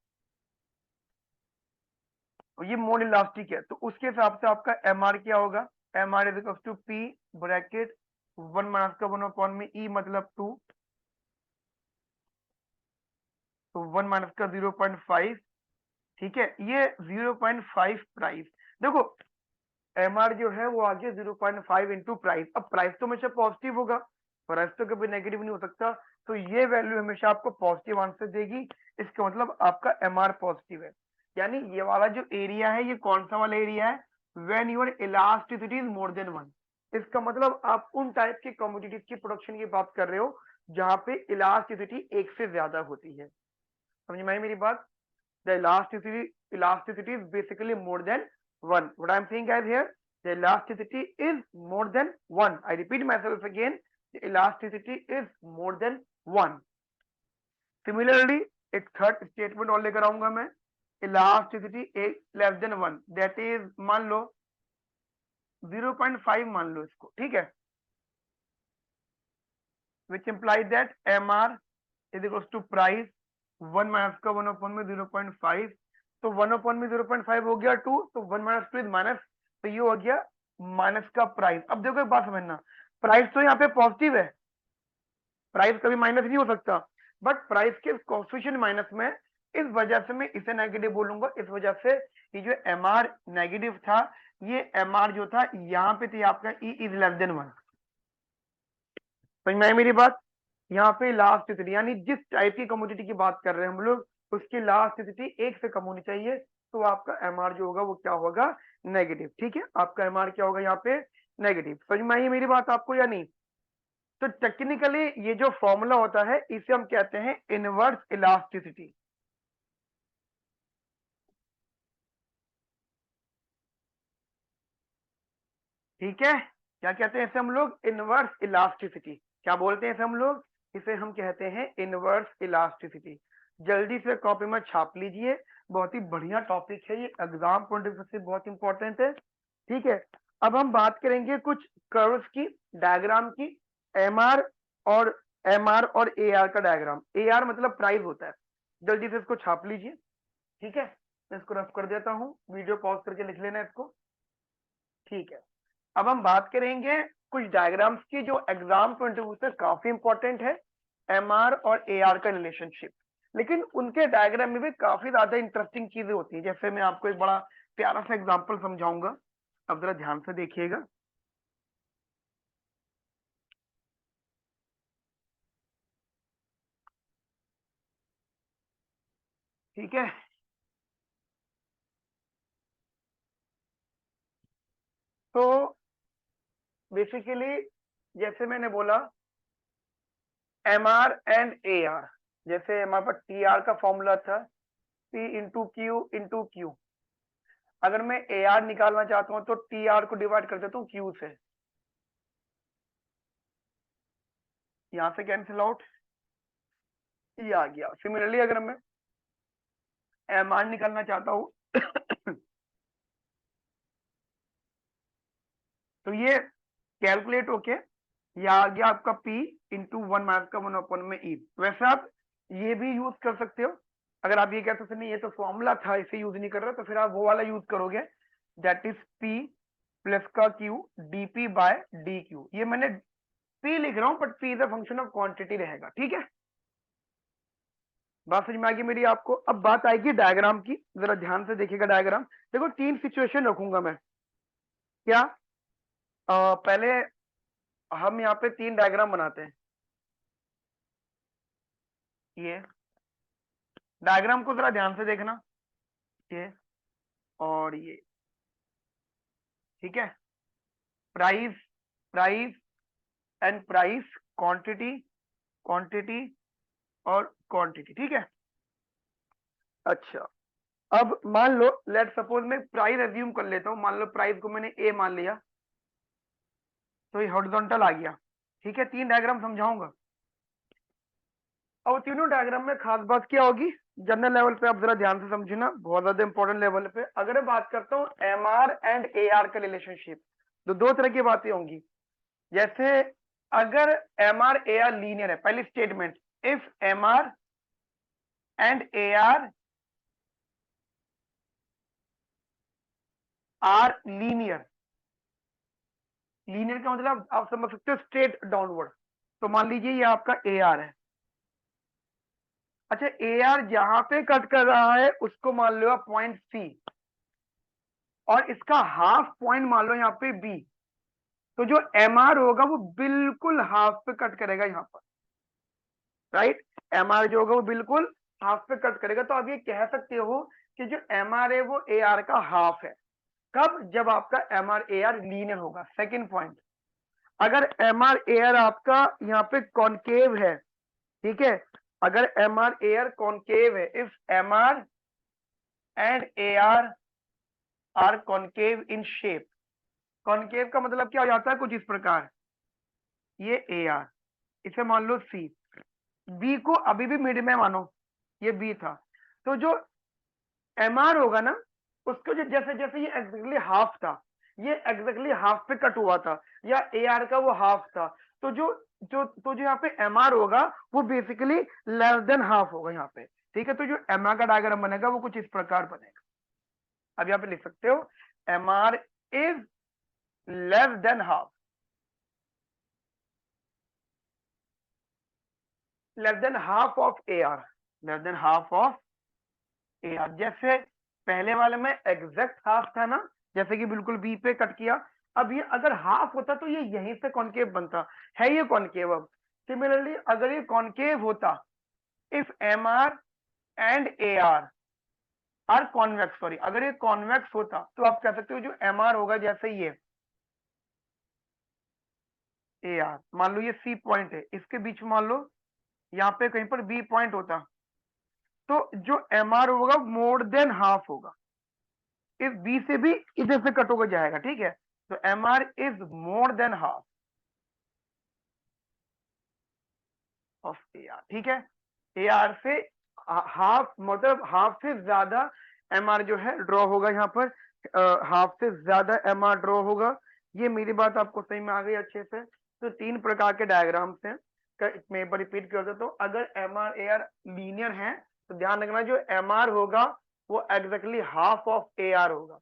ये मोर इलास्टिक है, तो उसके हिसाब से आपका एम आर क्या होगा? M R is equals to P bracket 1 minus का 1 अपॉन में ई मतलब 2, तो 1 माइनस का 0.5। ठीक है, ये 0.5 प्राइस। देखो एम आर जो है वो आ गया 0.5 इंटू प्राइस। अब प्राइस तो हमेशा पॉजिटिव होगा, प्राइस तो कभी नेगेटिव नहीं हो सकता, तो ये वैल्यू हमेशा आपको पॉजिटिव आंसर देगी। इसका मतलब आपका एम आर पॉजिटिव है। यानी ये वाला जो एरिया है ये कौन सा वाला एरिया है? When your elasticity is more then 1। इसका मतलब आप उन टाइप की कमोडिटीज की प्रोडक्शन की बात कर रहे हो जहां पे इलास्टिसिटी 1 से ज्यादा होती है। समझ में आई मेरी बात? The elasticity is basically more than 1. What I am saying guys here, the elasticity is more than 1. I repeat myself again, the elasticity is more than 1. Similarly, एक थर्ड स्टेटमेंट और लेकर आऊंगा मैं, elasticity less than 1, that is मान लो 0.5 मान लो इसको। ठीक है, which implies that mr is equals to price 1 minus का 1 अपॉन में 0.5, तो 1 अपॉन में 0.5 हो गया 2, तो 1 माइनस 2 इज माइनस, तो ये हो गया माइनस का प्राइस। अब देखो एक बात समझना, प्राइस तो यहाँ पे पॉजिटिव है, प्राइस कभी माइनस नहीं हो सकता, बट प्राइस के कोएफिशिएंट माइनस में, इस वजह से मैं इसे नेगेटिव बोलूंगा। इस वजह से ये जो एम आर नेगेटिव था, ये एम आर जो था यहाँ पे थी आपका ई इज लेस देन 1। समझ में आई मेरी बात? यहाँ पे लास्ट स्थिति यानी जिस टाइप की कमोडिटी की बात कर रहे हैं हम लोग, उसकी लास्ट स्थिति 1 से कम होनी चाहिए, तो आपका एमआर जो होगा वो क्या होगा? नेगेटिव। ठीक है, आपका एमआर क्या होगा यहाँ पे? नेगेटिव। समझ में आई मेरी बात आपको या नहीं? तो टेक्निकली ये जो फॉर्मूला होता है इसे हम कहते हैं इनवर्स इलास्टिसिटी। ठीक है, क्या कहते हैं इसे हम लोग? Inverse elasticity. क्या बोलते हैं इसे हम लोग? इसे हम कहते हैं इनवर्स इलास्टिसिटी। जल्दी से कॉपी में छाप लीजिए, बहुत ही बढ़िया टॉपिक है ये, एग्जाम पॉइंट ऑफ व्यू से बहुत इंपॉर्टेंट है। ठीक है, अब हम बात करेंगे कुछ कर्व्स की, डायग्राम की, एमआर और एआर का डायग्राम। एआर मतलब प्राइस होता है, जल्दी से इसको छाप लीजिए। ठीक है, मैं इसको रफ कर देता हूँ, वीडियो पॉज करके लिख लेना इसको। ठीक है, अब हम बात करेंगे कुछ डायग्राम्स की जो एग्जाम पॉइंट ऑफ व्यू से काफी इंपॉर्टेंट है, एमआर और एआर का रिलेशनशिप। लेकिन उनके डायग्राम में भी काफी ज्यादा इंटरेस्टिंग चीजें होती हैं। जैसे मैं आपको एक बड़ा प्यारा सा एग्जांपल समझाऊंगा, अब जरा ध्यान से देखिएगा। ठीक है, तो बेसिकली जैसे मैंने बोला M R and A R, जैसे हमारे पास टी आर का फॉर्मूला था पी इंटू क्यू। अगर मैं ए आर निकालना चाहता हूं तो टी आर को डिवाइड कर देता हूँ क्यू से, यहां से कैंसिल आउट, ये आ गया। सिमिलरली अगर मैं एम आर निकालना चाहता हूं तो ये कैलकुलेट होके ये आ गया आपका P इंटू 1 माइनस का 1 अपॉन में ई। वैसे आप ये भी यूज कर सकते हो, अगर आप ये कहते हो नहीं ये तो फॉर्मूला था इसे यूज नहीं कर रहा, तो फिर आप वो वाला यूज करोगे, दैट इज पी प्लस का Q DP by D Q. ये मैंने पी लिख रहा हूं but P is a function of quantity रहेगा, ठीक है। बात समझ में आ गई मेरी आपको। अब बात आएगी डायग्राम की, जरा ध्यान से देखिएगा डायग्राम। देखो तीन सिचुएशन रखूंगा मैं, क्या पहले हम यहाँ पे तीन डायग्राम बनाते हैं। ये डायग्राम को जरा ध्यान से देखना, ये और ये, ठीक है। Price, price and price, quantity, quantity और क्वांटिटी, ठीक है। अच्छा, अब मान लो लेट सपोज मैं प्राइस एज्यूम कर लेता हूं, मान लो प्राइस को मैंने ए मान लिया, तो ये हॉरिजॉन्टल आ गया, ठीक है। तीन डायग्राम समझाऊंगा। अब तीनों डायग्राम में खास बात क्या होगी, जनरल लेवल पे आप जरा ध्यान से समझना, बहुत ज्यादा इंपॉर्टेंट लेवल पे। अगर मैं बात करता हूँ M R and A R का रिलेशनशिप, तो दो तरह की बातें होंगी। जैसे अगर M R A R linear है, पहली statement, if M R and A R are linear, linear का मतलब आप समझ सकते हो स्ट्रेट डाउनवर्ड। तो मान लीजिए ये आपका ए आर है। अच्छा, ए आर जहां पे कट कर रहा है उसको मान लो आप पॉइंट सी, और इसका हाफ पॉइंट मान लो यहाँ पे बी, तो जो एम आर होगा वो बिल्कुल हाफ पे कट करेगा यहाँ पर, राइट। एम आर जो होगा वो बिल्कुल हाफ पे कट करेगा। तो आप ये कह सकते हो कि जो एम आर है वो ए आर का हाफ है। कब? जब आपका M R A R linear होगा। सेकेंड पॉइंट, अगर एम आर ए आर आपका यहाँ पे कॉनकेव है, ठीक है, अगर M R A R concave है, if M R and A R are concave in shape, concave का मतलब क्या हो जाता है, कुछ इस प्रकार, ये ए आर, इसे मान लो सी, बी को अभी भी मिड में मानो, ये बी था, तो जो एम आर होगा ना, उसको जो जैसे जैसे ये एग्जैक्टली हाफ था, ये एग्जैक्टली हाफ पे कट हुआ था, या ए आर का वो हाफ था, तो जो यहाँ पे एम आर होगा वो बेसिकली लेस देन हाफ होगा यहाँ पे, ठीक है। तो जो एम आर का डायग्राम बनेगा वो कुछ इस प्रकार बनेगा। अब यहाँ पे लिख सकते हो M R is less than half, less than half of A R, less than half of A R. जैसे पहले वाले में एग्जैक्ट हाफ था ना, जैसे कि बिल्कुल बी पे कट किया, अब ये अगर हाफ होता तो ये यहीं से कॉनकेव बनता है, ये कॉनकेव। अब सिमिलरली अगर ये कॉनकेव होता, if M R and A R are convex, sorry, अगर ये कॉन्वेक्स होता तो आप कह सकते हो जो एम आर होगा, जैसे ये ए आर, मान लो ये सी पॉइंट है, इसके बीच में मान लो यहाँ पे कहीं पर बी पॉइंट होता, तो जो एम आर होगा मोर देन हाफ होगा, इस बी से भी इधर से कट होकर जाएगा, ठीक है। तो M R is more than half of A R, ठीक है। ए आर से हाफ, मतलब हाफ से ज्यादा एम आर जो है ड्रॉ होगा यहाँ पर, हाफ से ज्यादा एम आर ड्रॉ होगा। ये मेरी बात आपको सही में आ गई अच्छे से। तो तीन प्रकार के डायग्राम्स हैं, मैं एक बार रिपीट कर देता हूँ। अगर M R A R linear है तो ध्यान रखना जो एम आर होगा वो exactly half of A R होगा,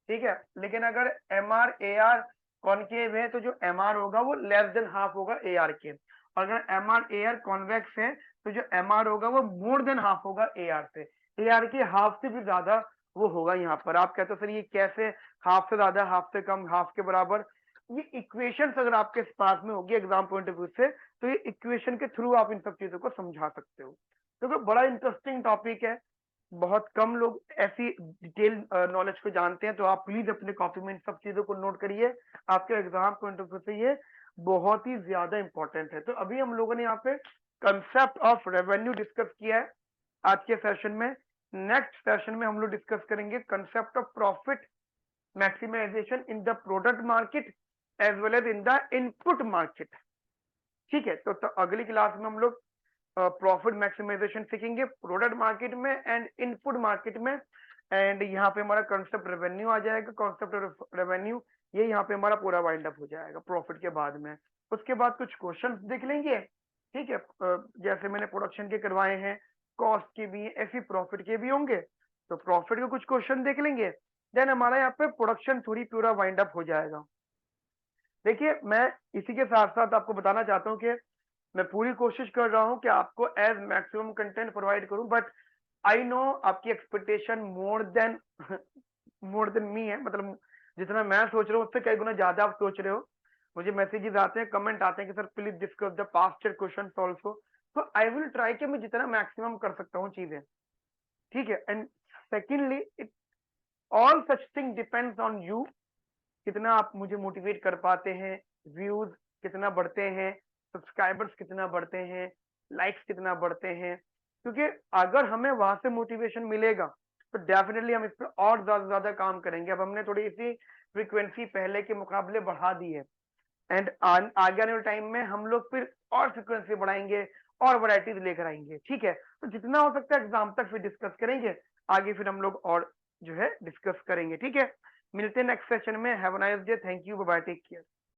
ठीक है। लेकिन अगर M R A R concave है तो जो एम आर होगा वो लेस देन हाफ होगा ए आर के। और अगर M R A R convex है तो जो एम आर होगा वो मोर देन हाफ होगा ए आर से, ए आर के हाफ से भी ज्यादा वो होगा यहाँ पर। आप कहते हो सर ये कैसे, हाफ से ज्यादा, हाफ से कम, हाफ के बराबर? ये इक्वेशन अगर आपके पास में होगी एग्जाम पॉइंट ऑफ व्यू से, तो ये इक्वेशन के थ्रू आप इन सब चीजों को समझा सकते हो। तो बड़ा इंटरेस्टिंग टॉपिक है, बहुत कम लोग ऐसी डिटेल नॉलेज को जानते हैं, तो आप प्लीज अपने कॉपी में इन सब चीजों को नोट करिए, आपके एग्जाम पॉइंट ऑफ व्यू से ये बहुत ही ज्यादा इंपॉर्टेंट है। तो अभी हम लोगों ने यहाँ पे कंसेप्ट ऑफ रेवेन्यू डिस्कस किया है आज के सेशन में। नेक्स्ट सेशन में हम लोग डिस्कस करेंगे concept of profit maximization in the product market as well as in the input market, ठीक है। तो अगली क्लास में हम लोग प्रॉफिट मैक्सिमाइजेशन सीखेंगे प्रोडक्ट मार्केट में एंड इनपुट मार्केट में। एंड यहाँ पे हमारा कॉन्सेप्ट रेवेन्यू आ जाएगा, कॉन्सेप्ट रेवेन्यू ये यहाँ पे हमारा पूरा वाइंड अप हो जाएगा प्रॉफिट के बाद में। उसके बाद कुछ क्वेश्चंस देख लेंगे, ठीक है, जैसे मैंने प्रोडक्शन के करवाए हैं, कॉस्ट के भी हैं, ऐसे प्रॉफिट के भी होंगे। तो प्रॉफिट के कुछ क्वेश्चन देख लेंगे, देन हमारा यहाँ पे प्रोडक्शन थोड़ी पूरा वाइंड अप हो जाएगा। देखिए मैं इसी के साथ साथ आपको बताना चाहता हूँ कि मैं पूरी कोशिश कर रहा हूँ कि आपको एज मैक्सिमम कंटेंट प्रोवाइड करूँ, बट आई नो आपकी expectation more than more than me है, मतलब जितना मैं सोच रहा हूँ उससे कई गुना ज्यादा आप सोच रहे हो। मुझे मैसेजेस आते हैं, कमेंट आते हैं कि sir please discuss the past year question also. तो आई विल ट्राई कि मैं जितना मैक्सिमम कर सकता हूँ चीजें, ठीक है। And secondly it all such thing depends on you, कितना आप मुझे मोटिवेट कर पाते हैं, व्यूज कितना बढ़ते हैं, सब्सक्राइबर्स कितना बढ़ते हैं, लाइक्स कितना बढ़ते हैं। क्योंकि अगर हमें वहां से मोटिवेशन मिलेगा तो डेफिनेटली हम इस पर और ज्यादा ज्यादा काम करेंगे। अब हमने थोड़ी सी फ्रीक्वेंसी पहले के मुकाबले बढ़ा दी है, एंड आगे आने वाले टाइम में हम लोग फिर और फ्रीक्वेंसी बढ़ाएंगे और वैरायटीज लेकर आएंगे, ठीक है। तो जितना हो सकता है एग्जाम तक फिर डिस्कस करेंगे, आगे फिर हम लोग और जो है डिस्कस करेंगे, ठीक है। मिलते हैं नेक्स्ट सेशन में। Have a nice day, thank you, bye bye, take care.